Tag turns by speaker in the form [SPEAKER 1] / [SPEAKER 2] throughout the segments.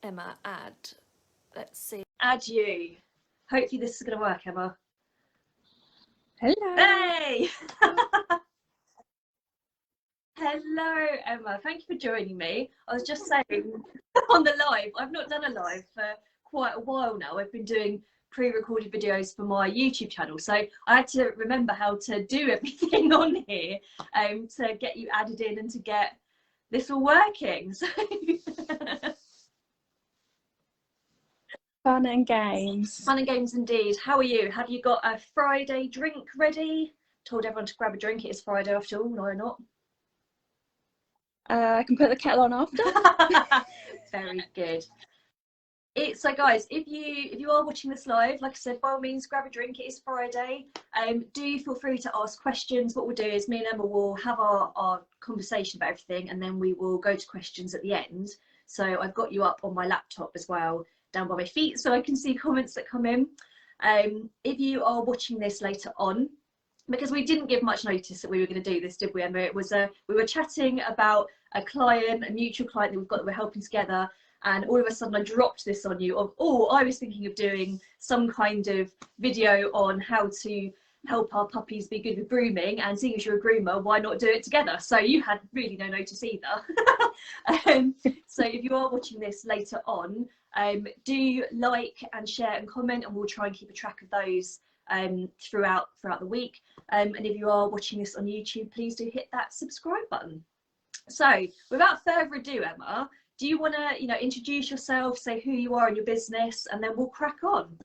[SPEAKER 1] Emma, add. Let's see.
[SPEAKER 2] Add you. Hopefully this is going to work, Emma.
[SPEAKER 3] Hello.
[SPEAKER 2] Hey! Hello, Emma. Thank you for joining me. I was just saying on the live, I've not done a live for quite a while now. I've been doing pre-recorded videos for my YouTube channel, so I had to remember how to do everything on here to get you added in and to get this all working. So
[SPEAKER 3] Fun and games.
[SPEAKER 2] Fun and games indeed. How are you? Have you got a Friday drink ready? Told everyone to grab a drink. It is Friday after all, no, or not.
[SPEAKER 3] I can put the kettle on after.
[SPEAKER 2] Very good. So guys, if you are watching this live, like I said, by all means grab a drink. It is Friday. Do feel free to ask questions. What we'll do is me and Emma will have our conversation about everything, and then we will go to questions at the end. So I've got you up on my laptop as well, down by my feet, so I can see comments that come in. If you are watching this later on, because we didn't give much notice that we were going to do this, did we, Emma? It was we were chatting about a client, a mutual client that we've got that we're helping together, and all of a sudden I dropped this on you of, oh, I was thinking of doing some kind of video on how to help our puppies be good with grooming, and seeing as you're a groomer, why not do it together? So you had really no notice either. So if you are watching this later on, do like and share and comment, and we'll try and keep a track of those throughout the week. And if you are watching this on YouTube, please do hit that subscribe button. So without further ado, Emma, do you want to introduce yourself, say who you are in your business, and then we'll crack on?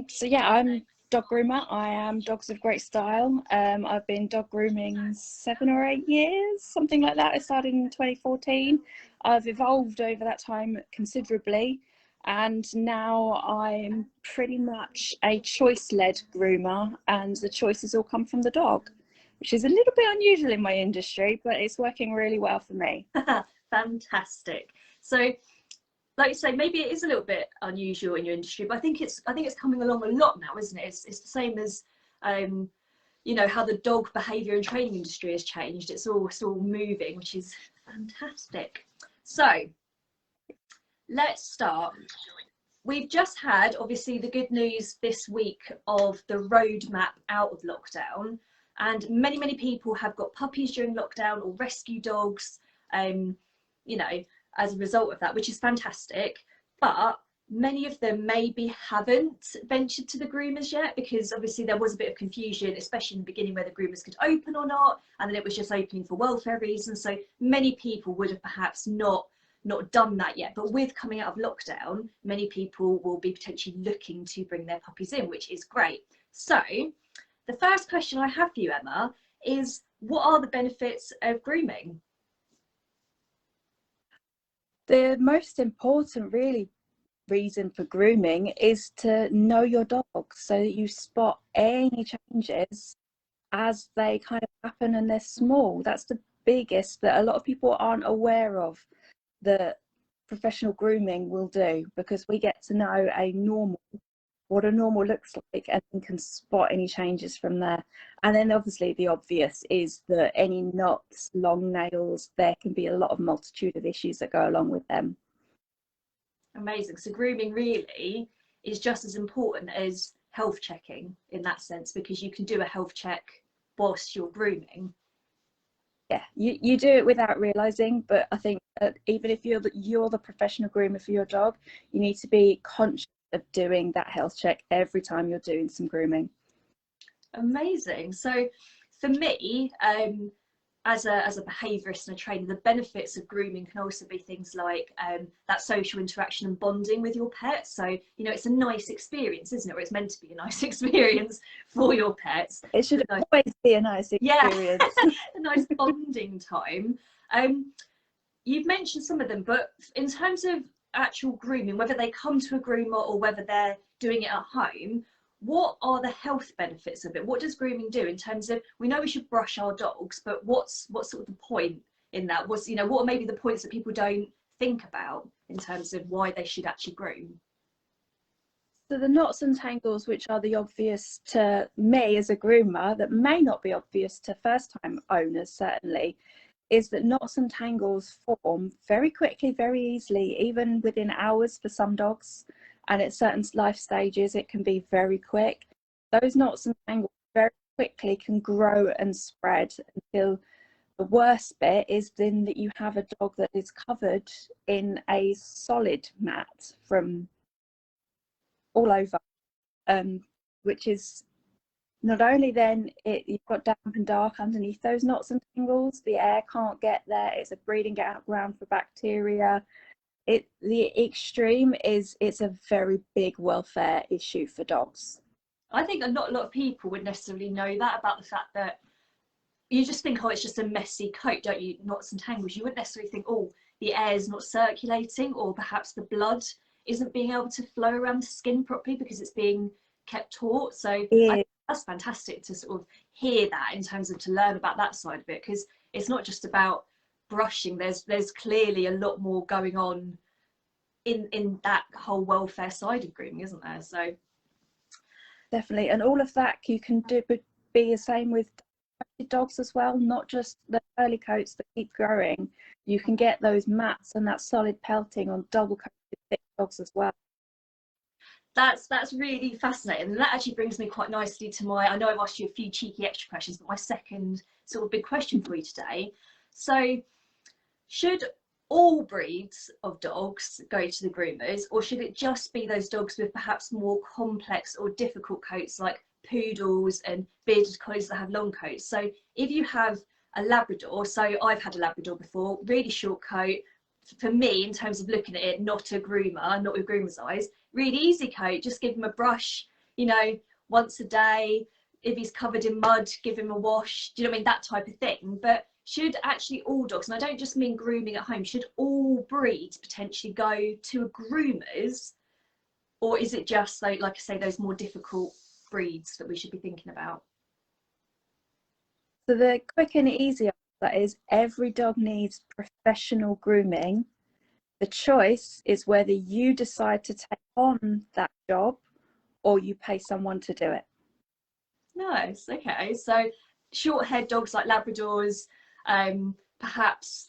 [SPEAKER 3] So yeah, I'm dog groomer. I am Dogs of Great Style. I've been dog grooming 7 or 8 years, something like that. I started in 2014. I've evolved over that time considerably, and now I'm pretty much a choice-led groomer, and the choices all come from the dog, which is a little bit unusual in my industry, but it's working really well for me.
[SPEAKER 2] Fantastic. So like you say, maybe it is a little bit unusual in your industry, but I think it's coming along a lot now, isn't it? It's the same as how the dog behaviour and training industry has changed. It's all moving, which is fantastic. So let's start. We've just had, obviously, the good news this week of the roadmap out of lockdown, and many people have got puppies during lockdown or rescue dogs, as a result of that, which is fantastic. But many of them maybe haven't ventured to the groomers yet, because obviously there was a bit of confusion, especially in the beginning, whether groomers could open or not, and then it was just opening for welfare reasons. So many people would have perhaps not done that yet. But with coming out of lockdown, many people will be potentially looking to bring their puppies in, which is great. So the first question I have for you, Emma, is what are the benefits of grooming?
[SPEAKER 3] The most important reason for grooming is to know your dog, so that you spot any changes as they kind of happen and they're small. That's the biggest, that a lot of people aren't aware of, that professional grooming will do, because we get to know what a normal looks like, and can spot any changes from there. And then obviously the obvious is that any knots, long nails, there can be a lot of multitude of issues that go along with them.
[SPEAKER 2] Amazing. So grooming really is just as important as health checking in that sense, because you can do a health check whilst you're grooming.
[SPEAKER 3] Yeah, you do it without realizing, but I think that even if you're the professional groomer for your dog, you need to be conscious of doing that health check every time you're doing some grooming.
[SPEAKER 2] Amazing. So for me, as a behaviourist and a trainer, the benefits of grooming can also be things like that social interaction and bonding with your pet. So it's a nice experience, isn't it? Or it's meant to be a nice experience for your pets.
[SPEAKER 3] It should always be a nice experience.
[SPEAKER 2] Yeah, a nice bonding time. You've mentioned some of them, but in terms of actual grooming, whether they come to a groomer or whether they're doing it at home, what are the health benefits of it? What does grooming do in terms of, we know we should brush our dogs, but what's sort of the point in that? What are maybe the points that people don't think about in terms of why they should actually groom?
[SPEAKER 3] So the knots and tangles, which are the obvious to me as a groomer, that may not be obvious to first time owners certainly, is that knots and tangles form very quickly, very easily, even within hours for some dogs. And at certain life stages, it can be very quick. Those knots and tangles very quickly can grow and spread until the worst bit is then that you have a dog that is covered in a solid mat from all over, which is not only then you've got damp and dark underneath those knots and tangles, the air can't get there, it's a breeding ground for bacteria. The extreme is it's a very big welfare issue for dogs.
[SPEAKER 2] I think not a lot of people would necessarily know that, about the fact that you just think, oh, it's just a messy coat, don't you? Knots and tangles. You wouldn't necessarily think, oh, the air's not circulating, or perhaps the blood isn't being able to flow around the skin properly because it's being kept taut. So I think that's fantastic to sort of hear that, in terms of to learn about that side of it, because it's not just about brushing. There's clearly a lot more going on in that whole welfare side of grooming, isn't there? So
[SPEAKER 3] definitely, and all of that you can do, but be the same with dogs as well, not just the curly coats that keep growing. You can get those mats and that solid pelting on double coated thick dogs as well.
[SPEAKER 2] That's really fascinating, and that actually brings me quite nicely to I know I've asked you a few cheeky extra questions, but my second sort of big question for you today. So should all breeds of dogs go to the groomers, or should it just be those dogs with perhaps more complex or difficult coats, like poodles and bearded collies that have long coats? So if you have a Labrador, so I've had a Labrador before, really short coat, for me, in terms of looking at it, not a groomer, not with groomer's eyes, really easy coat, just give him a brush, you know, once a day. If he's covered in mud, give him a wash, do you know what I mean, that type of thing. But should actually all dogs, and I don't just mean grooming at home, should all breeds potentially go to a groomer's, or is it just, like I say, those more difficult breeds that we should be thinking about?
[SPEAKER 3] So the quick and easy answer that is, every dog needs professional grooming. The choice is whether you decide to take on that job or you pay someone to do it.
[SPEAKER 2] Nice. Okay, so short haired dogs like Labradors, perhaps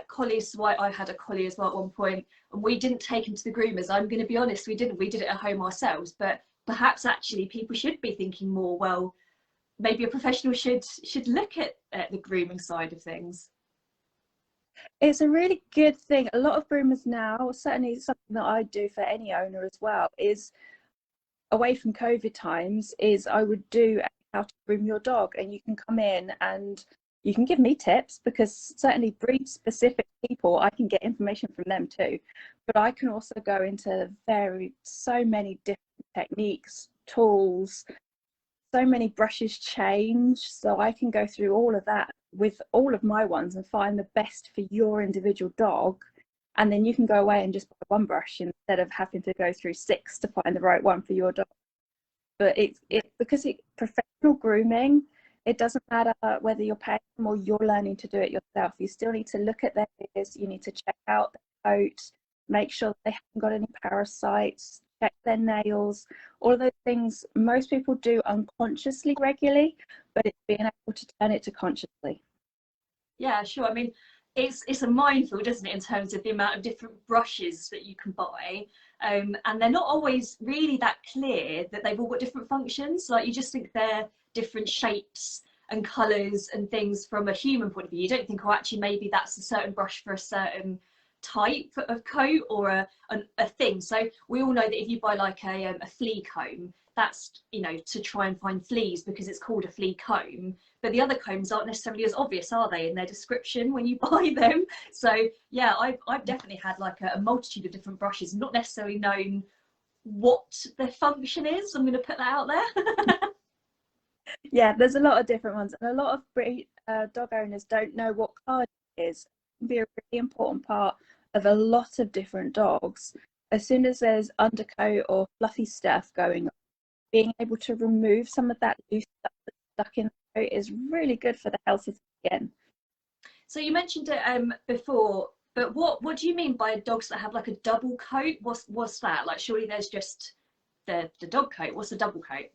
[SPEAKER 2] collies. So I had a collie as well at one point, and we didn't take him to the groomers. I'm going to be honest, we didn't. We did it at home ourselves. But perhaps actually people should be thinking more, well, maybe a professional should look at the grooming side of things.
[SPEAKER 3] It's a really good thing. A lot of groomers now, certainly something that I do for any owner as well, is away from COVID times, is I would do how to groom your dog, and you can come in and you can give me tips, because certainly breed specific people, I can get information from them too, but I can also go into so many different techniques, tools, so many brushes change, so I can go through all of that with all of my ones and find the best for your individual dog, and then you can go away and just buy one brush instead of having to go through 6 to find the right one for your dog. But it's because it's professional grooming, it doesn't matter whether you're paying them or you're learning to do it yourself. You still need to look at their ears, you need to check out the coat, make sure they haven't got any parasites, check their nails, all of those things most people do unconsciously regularly, but it's being able to turn it to consciously.
[SPEAKER 2] Yeah, sure. I mean, it's a minefield, isn't it, in terms of the amount of different brushes that you can buy, and they're not always really that clear that they've all got different functions. Like, you just think they're different shapes and colours and things from a human point of view. You don't think, oh, actually maybe that's a certain brush for a certain type of coat or a thing. So we all know that if you buy like a flea comb, that's, you know, to try and find fleas because it's called a flea comb, but the other combs aren't necessarily as obvious, are they, in their description when you buy them? So yeah, I've definitely had like a multitude of different brushes, not necessarily known what their function is. I'm going to put that out there.
[SPEAKER 3] Yeah, there's a lot of different ones, and a lot of dog owners don't know what card is. It can be a really important part of a lot of different dogs. As soon as there's undercoat or fluffy stuff going on, being able to remove some of that loose stuff that's stuck in the coat is really good for the health of the skin.
[SPEAKER 2] So you mentioned it before, but what do you mean by dogs that have like a double coat? What's that? Like, surely there's just the dog coat. What's a double coat?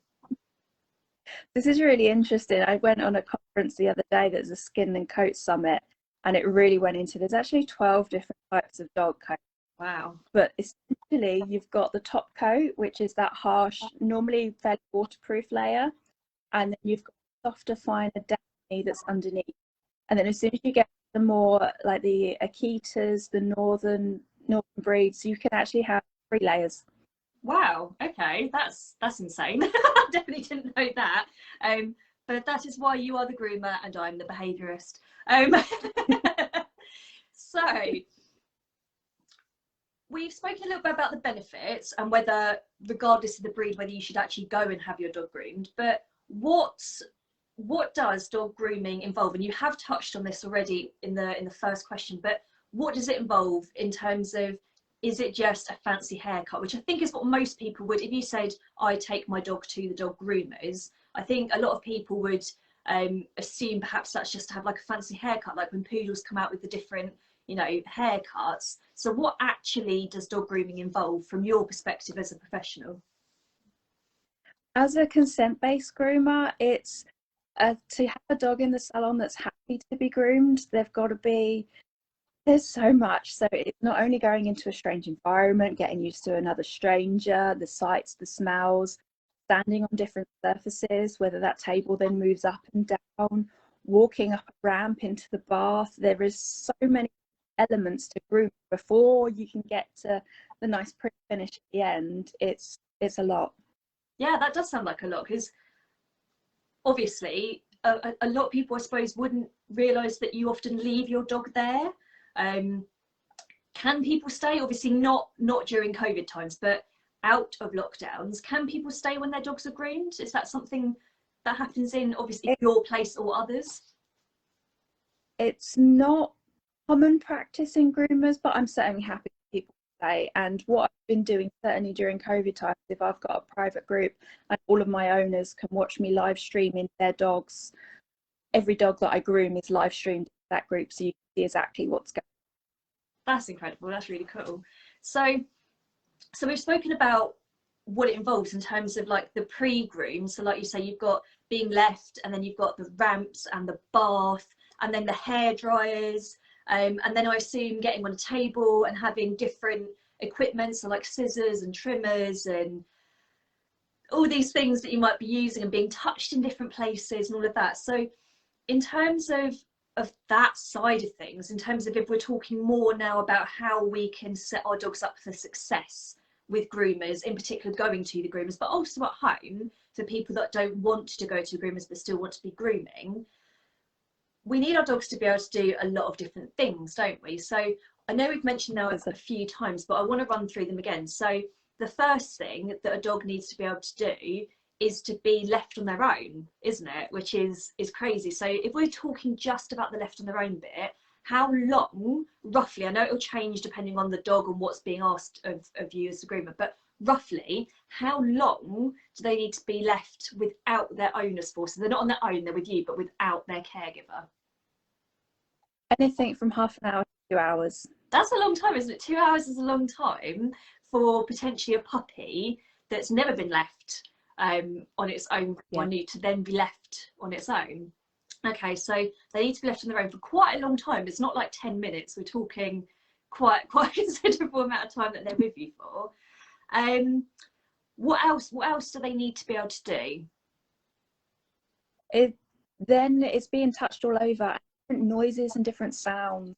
[SPEAKER 3] This is really interesting. I went on a conference the other day, there's a skin and coat summit, and it really went into, there's actually 12 different types of dog coat.
[SPEAKER 2] Wow.
[SPEAKER 3] But essentially you've got the top coat, which is that harsh, normally fairly waterproof layer, and then you've got softer, finer downy that's underneath. And then as soon as you get the more like the Akitas, the northern breeds, you can actually have 3 layers.
[SPEAKER 2] Wow. Okay, that's insane. I definitely didn't know that. But that is why you are the groomer and I'm the behaviourist. So we've spoken a little bit about the benefits and whether, regardless of the breed, whether you should actually go and have your dog groomed. But what does dog grooming involve? And you have touched on this already in the first question, but what does it involve in terms of, is it just a fancy haircut, which I think is what most people would, if you said, I take my dog to the dog groomers, I think a lot of people would assume perhaps that's just to have like a fancy haircut, like when poodles come out with the different, you know, haircuts. So what actually does dog grooming involve from your perspective as a professional?
[SPEAKER 3] As a consent-based groomer, it's to have a dog in the salon that's happy to be groomed, they've got to be, there's so much. So it's not only going into a strange environment, getting used to another stranger, the sights, the smells, standing on different surfaces, whether that table then moves up and down, walking up a ramp into the bath. There is so many elements to groom before you can get to the nice pretty finish at the end. It's a lot.
[SPEAKER 2] Yeah, that does sound like a lot, because obviously a lot of people, I suppose, wouldn't realise that you often leave your dog there. Can people stay? Obviously not during COVID times, but out of lockdowns, can people stay when their dogs are groomed? Is that something that happens in, obviously, your place or others?
[SPEAKER 3] It's not common practice in groomers, but I'm certainly happy people stay. And what I've been doing certainly during COVID times, if I've got a private group and all of my owners can watch me live streaming their dogs, every dog that I groom is live streamed in that group, so you can see exactly what's going on.
[SPEAKER 2] That's incredible. That's really cool. So we've spoken about what it involves in terms of like the pre-groom. So like you say, you've got being left, and then you've got the ramps and the bath, and then the hair dryers, and then I assume getting on a table and having different equipment, so like scissors and trimmers and all these things that you might be using and being touched in different places and all of that. So in terms of that side of things, in terms of if we're talking more now about how we can set our dogs up for success with groomers, in particular going to the groomers, but also at home for people that don't want to go to groomers but still want to be grooming, we need our dogs to be able to do a lot of different things, don't we? So I know we've mentioned now a few times, but I want to run through them again. So the first thing that a dog needs to be able to do is to be left on their own, isn't it? Which is crazy. So if we're talking just about the left on their own bit, how long, roughly, I know it'll change depending on the dog and what's being asked of you as a groomer, but roughly, how long do they need to be left without their owners for? So they're not on their own, they're with you, but without their caregiver.
[SPEAKER 3] Anything from half an hour to 2 hours.
[SPEAKER 2] That's a long time, isn't it? 2 hours is a long time for potentially a puppy that's never been left on its own,
[SPEAKER 3] Yeah.
[SPEAKER 2] Need to then be left on its own. Okay, so they need to be left on their own for quite a long time. It's not like 10 minutes. We're talking quite a considerable amount of time that they're with you for. What else do they need to be able to do?
[SPEAKER 3] Then it's being touched all over, different noises and different sounds,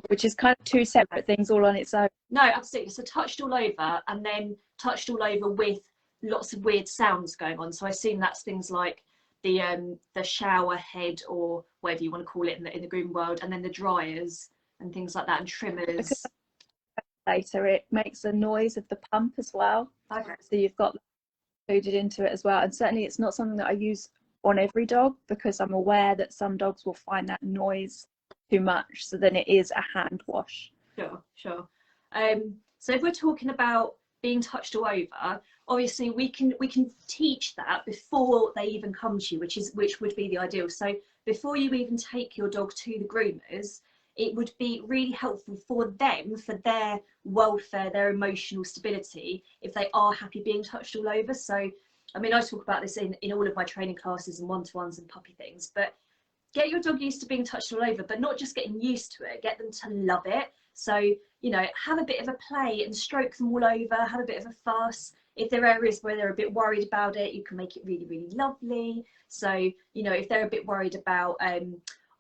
[SPEAKER 3] which is kind of two separate things all on its own.
[SPEAKER 2] No, absolutely. So touched all over, and then touched all over with lots of weird sounds going on. So I assume that's things like the shower head, or whatever you want to call it in the grooming world, and then the dryers and things like that, and trimmers.
[SPEAKER 3] Because later it makes a noise of the pump as well.
[SPEAKER 2] Okay.
[SPEAKER 3] So you've got that included into it as well. And certainly it's not something that I use on every dog, because I'm aware that some dogs will find that noise too much. So then it is a hand wash.
[SPEAKER 2] Sure. So if we're talking about being touched all over, obviously we can teach that before they even come to you, which would be the ideal. So before you even take your dog to the groomers, it would be really helpful for them, for their welfare, their emotional stability, if they are happy being touched all over. So I mean, I talk about this in all of my training classes and one-to-ones and puppy things, but get your dog used to being touched all over, but not just getting used to it, get them to love it. So, you know, have a bit of a play and stroke them all over, have a bit of a fuss. If there are areas where they're a bit worried about it, you can make it really, really lovely. So, you know, if they're a bit worried about, I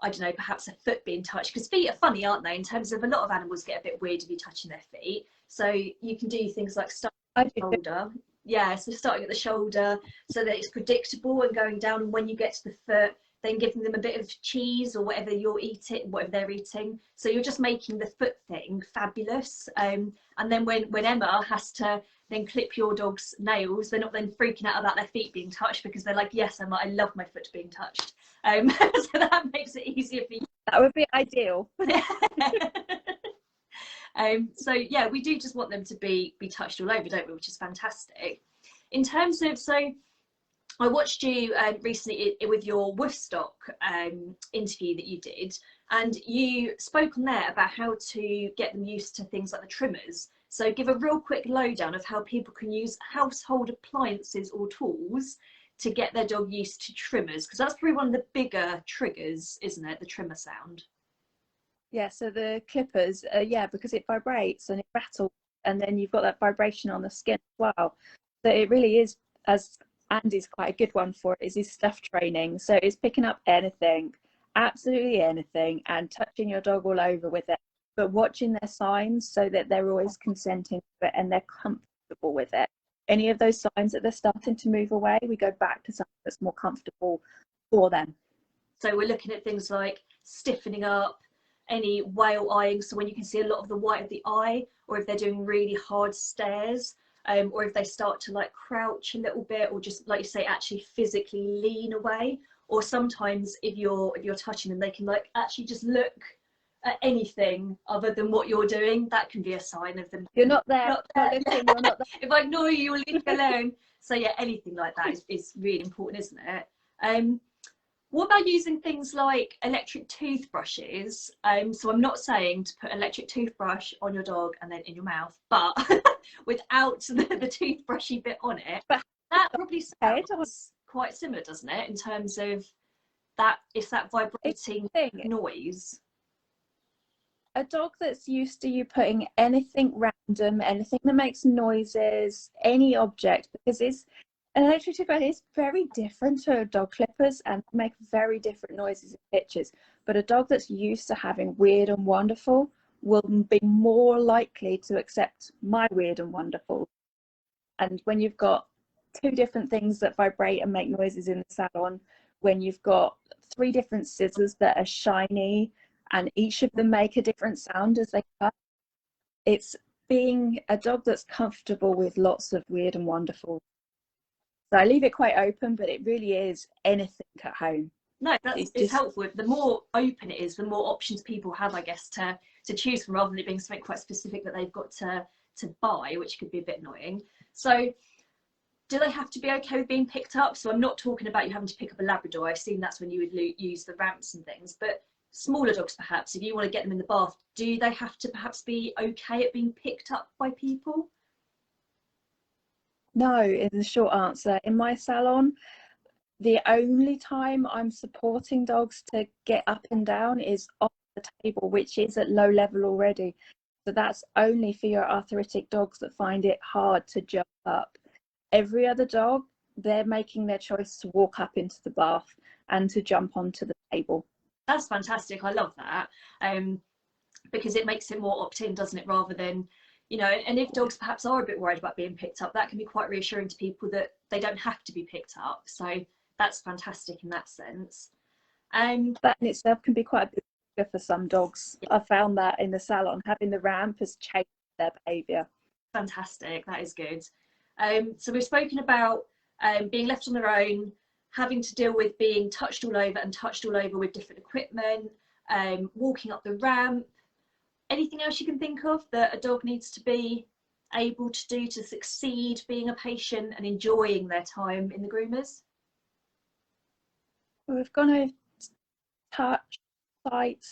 [SPEAKER 2] don't know, perhaps a foot being touched, because feet are funny, aren't they? In terms of, a lot of animals get a bit weird if you're touching their feet. So you can do things like starting at the shoulder. Yeah, so starting at the shoulder so that it's predictable and going down. And when you get to the foot, then giving them a bit of cheese or whatever you're eating, whatever they're eating. So you're just making the foot thing fabulous. And then when Emma has to then clip your dog's nails, they're not then freaking out about their feet being touched, because they're like, yes, Emma, I love my foot being touched. So that makes it easier for you.
[SPEAKER 3] That would be ideal.
[SPEAKER 2] So yeah, we do just want them to be touched all over, don't we, which is fantastic. In terms of, so I watched you recently with your Woofstock interview that you did, and you spoke on there about how to get them used to things like the trimmers. So give a real quick lowdown of how people can use household appliances or tools to get their dog used to trimmers, because that's probably one of the bigger triggers, isn't it, the trimmer sound?
[SPEAKER 3] Yeah, so the clippers, yeah, because it vibrates and it rattles, and then you've got that vibration on the skin as well. So it really is, as Andy's quite a good one for it, is his stuff training. So it's picking up anything, absolutely anything, and touching your dog all over with it, but watching their signs so that they're always consenting to it and they're comfortable with it. Any of those signs that they're starting to move away, we go back to something that's more comfortable for them.
[SPEAKER 2] So we're looking at things like stiffening up, any whale eyeing, so when you can see a lot of the white of the eye, or if they're doing really hard stares, or if they start to like crouch a little bit, or just, like you say, actually physically lean away. Or sometimes if you're touching them, they can like actually just look at anything other than what you're doing. That can be a sign of them.
[SPEAKER 3] You're not there.
[SPEAKER 2] Not there.
[SPEAKER 3] Looking, you're not there.
[SPEAKER 2] If I ignore you, you'll leave me alone. So yeah, anything like that is really important, isn't it? What about using things like electric toothbrushes? So I'm not saying to put an electric toothbrush on your dog and then in your mouth, but without the toothbrushy bit on it. But that probably sounds quite similar, doesn't it? In terms of that, it's that vibrating noise.
[SPEAKER 3] A dog that's used to you putting anything random, anything that makes noises, any object, because an electric toothbrush is very different to dog clippers and make very different noises and pitches. But a dog that's used to having weird and wonderful will be more likely to accept my weird and wonderful. And when you've got two different things that vibrate and make noises in the salon, when you've got 3 different scissors that are shiny and each of them make a different sound as they cut, it's being a dog that's comfortable with lots of weird and wonderful. So I leave it quite open, but it really is anything at home.
[SPEAKER 2] No, it's helpful. The more open it is, the more options people have, I guess, to choose from, rather than it being something quite specific that they've got to buy, which could be a bit annoying. So do they have to be okay with being picked up? So I'm not talking about you having to pick up a Labrador. I've seen that's when you would use the ramps and things. But smaller dogs, perhaps, if you want to get them in the bath, do they have to perhaps be okay at being picked up by people?
[SPEAKER 3] No, is the short answer. In my salon, the only time I'm supporting dogs to get up and down is off the table, which is at low level already. So that's only for your arthritic dogs that find it hard to jump up. Every other dog, they're making their choice to walk up into the bath and to jump onto the table.
[SPEAKER 2] That's fantastic. I love that, because it makes it more opt-in, doesn't it, rather than, you know, and if dogs perhaps are a bit worried about being picked up, that can be quite reassuring to people that they don't have to be picked up. So that's fantastic in that sense.
[SPEAKER 3] That in itself can be quite a big trigger for some dogs. Yeah. I found that in the salon, having the ramp has changed their behaviour.
[SPEAKER 2] Fantastic, that is good. So we've spoken about being left on their own, having to deal with being touched all over and touched all over with different equipment, walking up the ramp. Anything else you can think of that a dog needs to be able to do to succeed being a patient and enjoying their time in the groomers?
[SPEAKER 3] We've got to touch, sight,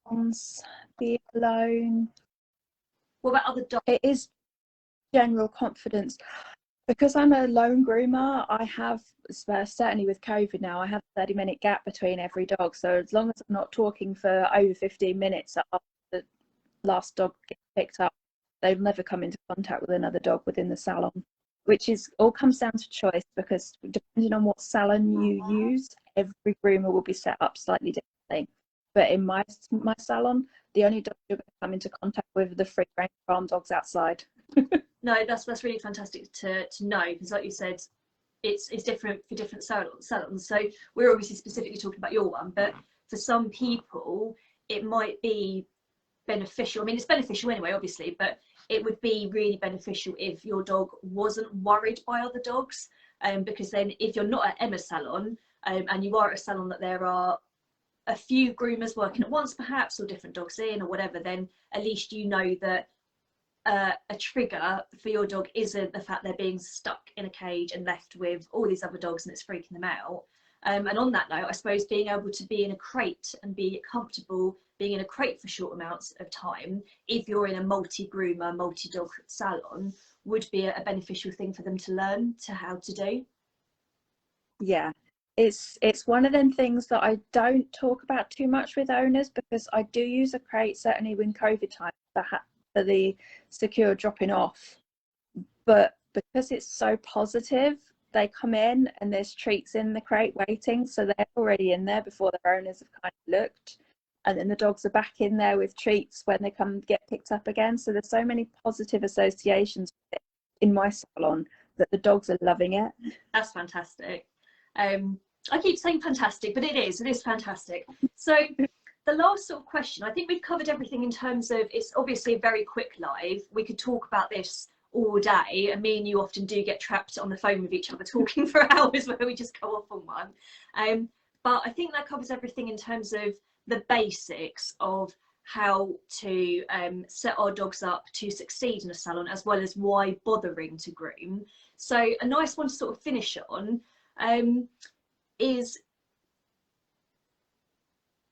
[SPEAKER 3] sounds, be alone.
[SPEAKER 2] What about other dogs?
[SPEAKER 3] It is general confidence. Because I'm a lone groomer, I have, certainly with COVID now, I have a 30-minute gap between every dog. So as long as I'm not talking for over 15 minutes after the last dog gets picked up, they'll never come into contact with another dog within the salon, which is all comes down to choice, because depending on what salon you use, every groomer will be set up slightly differently. But in my salon, the only dogs you're going to come into contact with are the free range farm dogs outside.
[SPEAKER 2] No, that's really fantastic to know, because like you said, it's different for different salons. So we're obviously specifically talking about your one, but for some people it might be beneficial. I mean, it's beneficial anyway, obviously, but it would be really beneficial if your dog wasn't worried by other dogs, because then if you're not at Emma's salon, and you are at a salon that there are a few groomers working at once perhaps, or different dogs in or whatever, then at least you know that a trigger for your dog isn't the fact they're being stuck in a cage and left with all these other dogs and it's freaking them out. And on that note, I suppose being able to be in a crate and be comfortable being in a crate for short amounts of time, if you're in a multi-groomer, multi-dog salon, would be a beneficial thing for them to learn to how to do.
[SPEAKER 3] Yeah, it's one of them things that I don't talk about too much with owners, because I do use a crate, certainly when COVID time, for the secure dropping off, but because it's so positive, they come in and there's treats in the crate waiting, so they're already in there before their owners have kind of looked, and then the dogs are back in there with treats when they come get picked up again. So there's so many positive associations with it in my salon that the dogs are loving it.
[SPEAKER 2] That's fantastic. I keep saying fantastic, but it is fantastic. So the last sort of question, I think we've covered everything in terms of, it's obviously a very quick live. We could talk about this all day, and me and you often do get trapped on the phone with each other talking for hours where we just go off on one. But I think that covers everything in terms of the basics of how to set our dogs up to succeed in a salon, as well as why bothering to groom. So a nice one to sort of finish on is,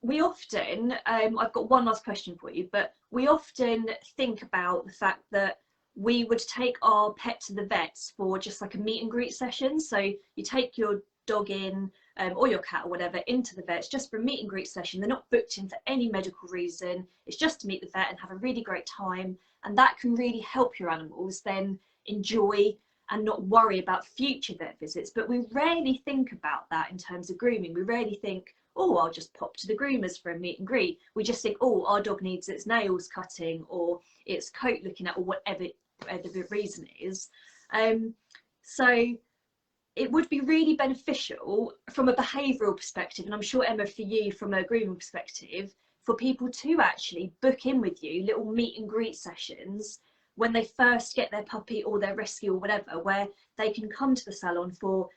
[SPEAKER 2] we often, I've got one last question for you, but we often think about the fact that we would take our pet to the vets for just like a meet and greet session. So you take your dog in, or your cat or whatever, into the vets just for a meet and greet session. They're not booked in for any medical reason. It's just to meet the vet and have a really great time. And that can really help your animals then enjoy and not worry about future vet visits. But we rarely think about that in terms of grooming. We rarely think, oh, I'll just pop to the groomers for a meet and greet. We just think, oh, our dog needs its nails cutting or its coat looking at, or whatever the reason is. So it would be really beneficial from a behavioural perspective, and I'm sure, Emma, for you from a grooming perspective, for people to actually book in with you little meet and greet sessions when they first get their puppy or their rescue or whatever, where they can come to the salon for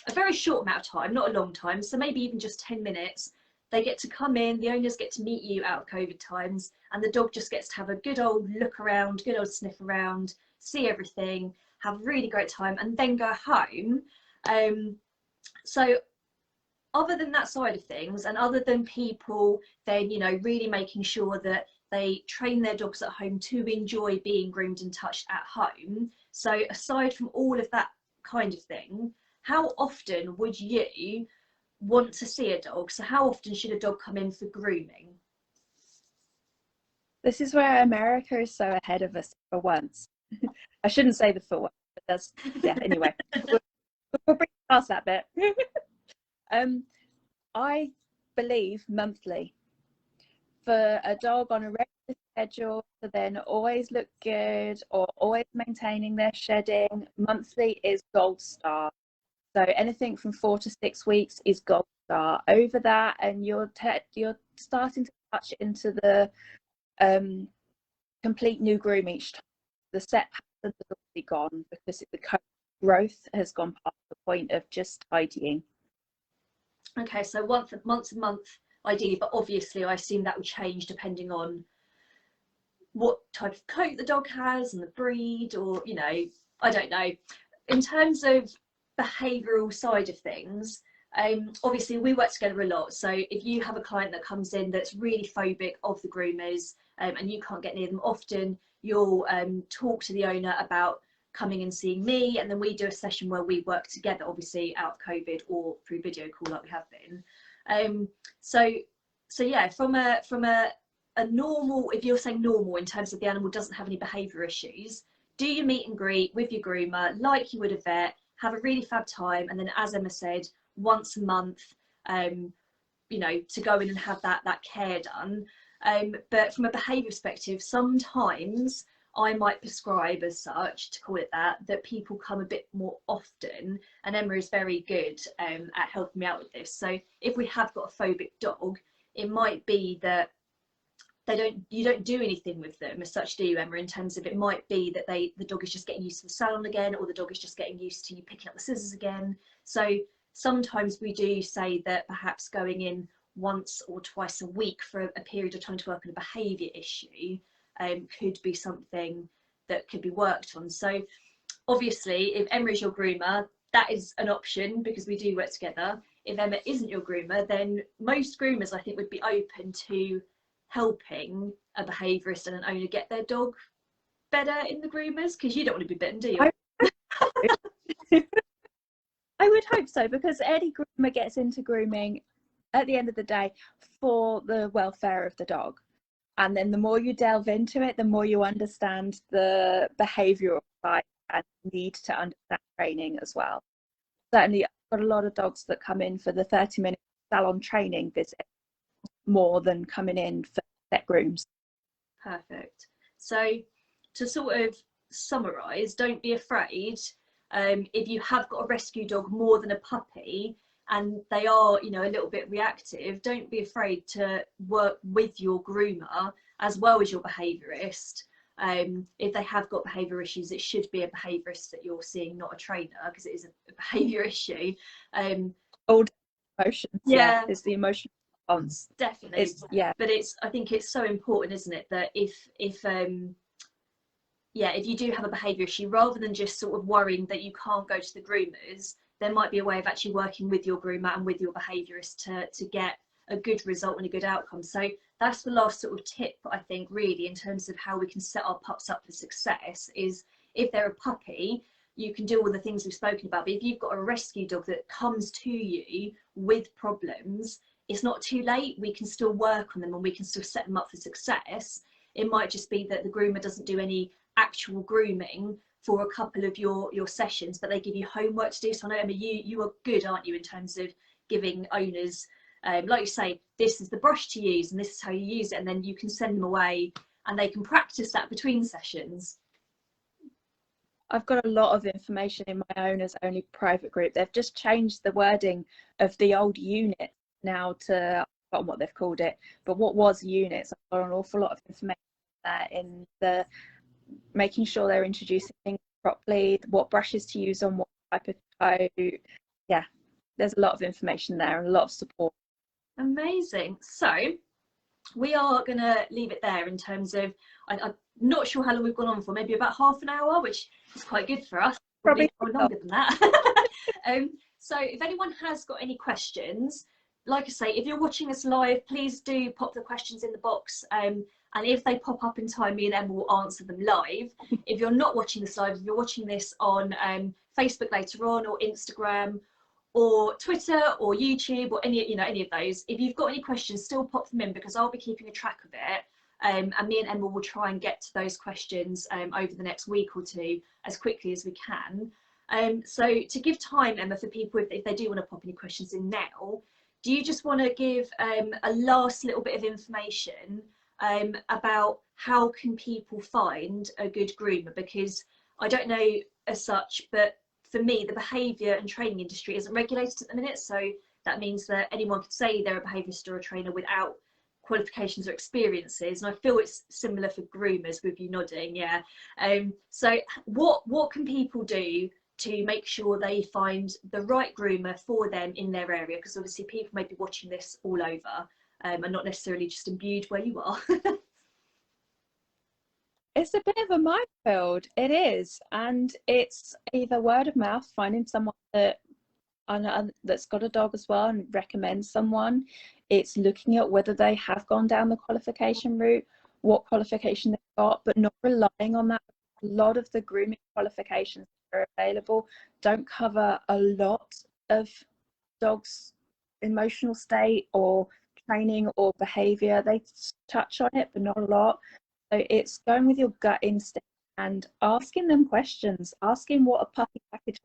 [SPEAKER 2] a very short amount of time, not a long time, so maybe even just 10 minutes. They get to come in, the owners get to meet you out of COVID times, and the dog just gets to have a good old look around, good old sniff around, see everything, have a really great time, and then go home. So other than that side of things, and other than people then, you know, really making sure that they train their dogs at home to enjoy being groomed and touched at home, so aside from all of that kind of thing, how often would you want to see a dog? So how often should a dog come in for grooming?
[SPEAKER 3] This is where America is so ahead of us for once. I shouldn't say the for once, but that's, yeah, anyway. We'll bring past that bit. I believe monthly. For a dog on a regular schedule to then always look good or always maintaining their shedding, monthly is gold star. So anything from 4 to 6 weeks is gold star. Over that, and you're starting to touch into the complete new groom each time. The set pattern has already gone because the growth has gone past the point of just tidying.
[SPEAKER 2] Okay, so once a month ideally, but obviously I assume that will change depending on what type of coat the dog has and the breed, or, you know, I don't know. In terms of behavioural side of things, obviously we work together a lot, so if you have a client that comes in that's really phobic of the groomers, and you can't get near them, often you'll talk to the owner about coming and seeing me, and then we do a session where we work together, obviously out of COVID or through video call like we have been. So yeah, from a normal, if you're saying normal in terms of the animal doesn't have any behaviour issues, do your meet and greet with your groomer like you would a vet, have a really fab time, and then, as Emma said, once a month, you know, to go in and have that care done. But from a behaviour perspective, sometimes I might prescribe, as such, to call it that people come a bit more often, and Emma is very good at helping me out with this. So if we have got a phobic dog, it might be that you don't do anything with them as such, do you, Emma? In terms of, it might be that the dog is just getting used to the salon again, or the dog is just getting used to you picking up the scissors again. So sometimes we do say that perhaps going in once or twice a week for a period of time to work on a behaviour issue could be something that could be worked on. So obviously, if Emma is your groomer, that is an option because we do work together. If Emma isn't your groomer, then most groomers, I think, would be open to helping a behaviourist and an owner get their dog better in the groomers, because you don't want to be bitten, do you?
[SPEAKER 3] I would hope so, because any groomer gets into grooming at the end of the day for the welfare of the dog. And then the more you delve into it, the more you understand the behavioural side and need to understand training as well. Certainly, I've got a lot of dogs that come in for the 30-minute salon training visit more than coming in for set grooms.
[SPEAKER 2] Perfect. So to sort of summarise, don't be afraid if you have got a rescue dog more than a puppy and they are, you know, a little bit reactive, don't be afraid to work with your groomer as well as your behaviourist. If they have got behaviour issues, it should be a behaviourist that you're seeing, not a trainer, because it is a behaviour issue.
[SPEAKER 3] All emotions,
[SPEAKER 2] yeah,
[SPEAKER 3] it's the emotional response.
[SPEAKER 2] Definitely. But I think it's so important, isn't it, that if you do have a behaviour issue, rather than just sort of worrying that you can't go to the groomers, there might be a way of actually working with your groomer and with your behaviourist to get a good result and a good outcome. So that's the last sort of tip, I think, really, in terms of how we can set our pups up for success, is if they're a puppy, you can do all the things we've spoken about. But if you've got a rescue dog that comes to you with problems, it's not too late. We can still work on them and we can still set them up for success. It might just be that the groomer doesn't do any actual grooming for a couple of your sessions, but they give you homework to do. So I know, Emma, you are good, aren't you, in terms of giving owners, like you say, this is the brush to use and this is how you use it, and then you can send them away and they can practice that between sessions.
[SPEAKER 3] I've got a lot of information in my owners only private group. They've just changed the wording of the old unit now to, I've forgotten what they've called it, but what was units. I've got an awful lot of information there in the making sure they're introducing things properly, what brushes to use on what type of toe. Yeah, there's a lot of information there and a lot of support.
[SPEAKER 2] Amazing. So we are going to leave it there in terms of, I'm not sure how long we've gone on for, maybe about half an hour, which is quite good for us. Probably longer than that. So if anyone has got any questions, like I say, if you're watching us live, please do pop the questions in the box. And if they pop up in time, me and Emma will answer them live. If you're not watching this live, if you're watching this on Facebook later on, or Instagram, or Twitter, or YouTube, or any of those, if you've got any questions, still pop them in, because I'll be keeping a track of it. And me and Emma will try and get to those questions over the next week or two as quickly as we can. So to give time, Emma, for people, if they do want to pop any questions in now, do you just want to give a last little bit of information about how can people find a good groomer? Because I don't know as such, but for me, the behaviour and training industry isn't regulated at the minute. So that means that anyone could say they're a behaviourist or a trainer without qualifications or experiences. And I feel it's similar for groomers, with you nodding. Yeah. So what can people do to make sure they find the right groomer for them in their area? Because obviously people may be watching this all over and not necessarily just in Bude where you are.
[SPEAKER 3] It's a bit of a minefield, it is, and it's either word of mouth, finding someone that's got a dog as well and recommend someone. It's looking at whether they have gone down the qualification route, what qualification they've got, but not relying on that a lot of the grooming qualifications that are available don't cover a lot of dogs' emotional state or training or behavior. They touch on it, but not a lot. So it's going with your gut instinct and asking them questions, asking what a puppy package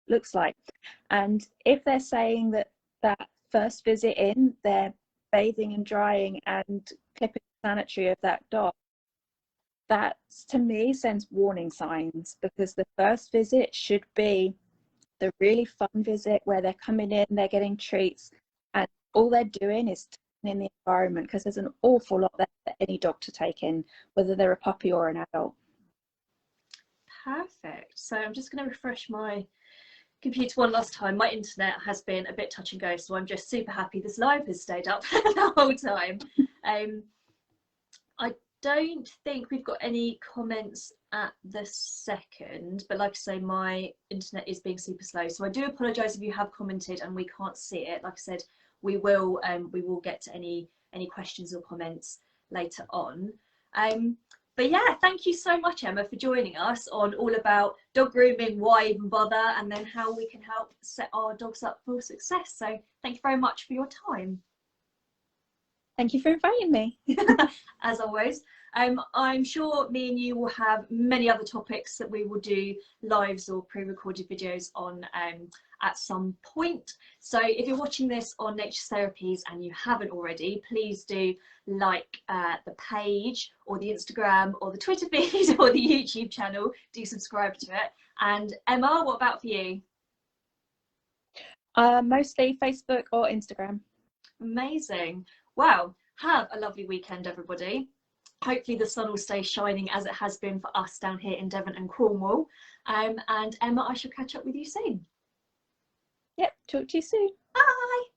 [SPEAKER 3] looks like. And if they're saying that first visit in, they're bathing and drying and clipping the sanitary of that dog, that to me sends warning signs, because the first visit should be the really fun visit where they're coming in, they're getting treats, and all they're doing is taking in the environment, because there's an awful lot there for any dog to take in, whether they're a puppy or an adult.
[SPEAKER 2] Perfect. So I'm just going to refresh my computer one last time. My internet has been a bit touch and go, so I'm just super happy this live has stayed up the whole time. I don't think we've got any comments at the second, but like I say, my internet is being super slow, so I do apologize if you have commented and we can't see it. Like I said, we will get to any questions or comments later on. But yeah, thank you so much, Emma, for joining us on all about dog grooming, why even bother, and then how we can help set our dogs up for success. So thank you very much for your time.
[SPEAKER 3] Thank you for inviting me.
[SPEAKER 2] As always. I'm sure me and you will have many other topics that we will do lives or pre-recorded videos on at some point. So if you're watching this on Nature's Therapies and you haven't already, please do like the page or the Instagram or the Twitter feed or the YouTube channel. Do subscribe to it. And Emma, what about for you?
[SPEAKER 3] Mostly Facebook or Instagram.
[SPEAKER 2] Amazing. Wow, have a lovely weekend, everybody. Hopefully the sun will stay shining as it has been for us down here in Devon and Cornwall. And Emma, I shall catch up with you soon.
[SPEAKER 3] Yep, talk to you soon.
[SPEAKER 2] Bye.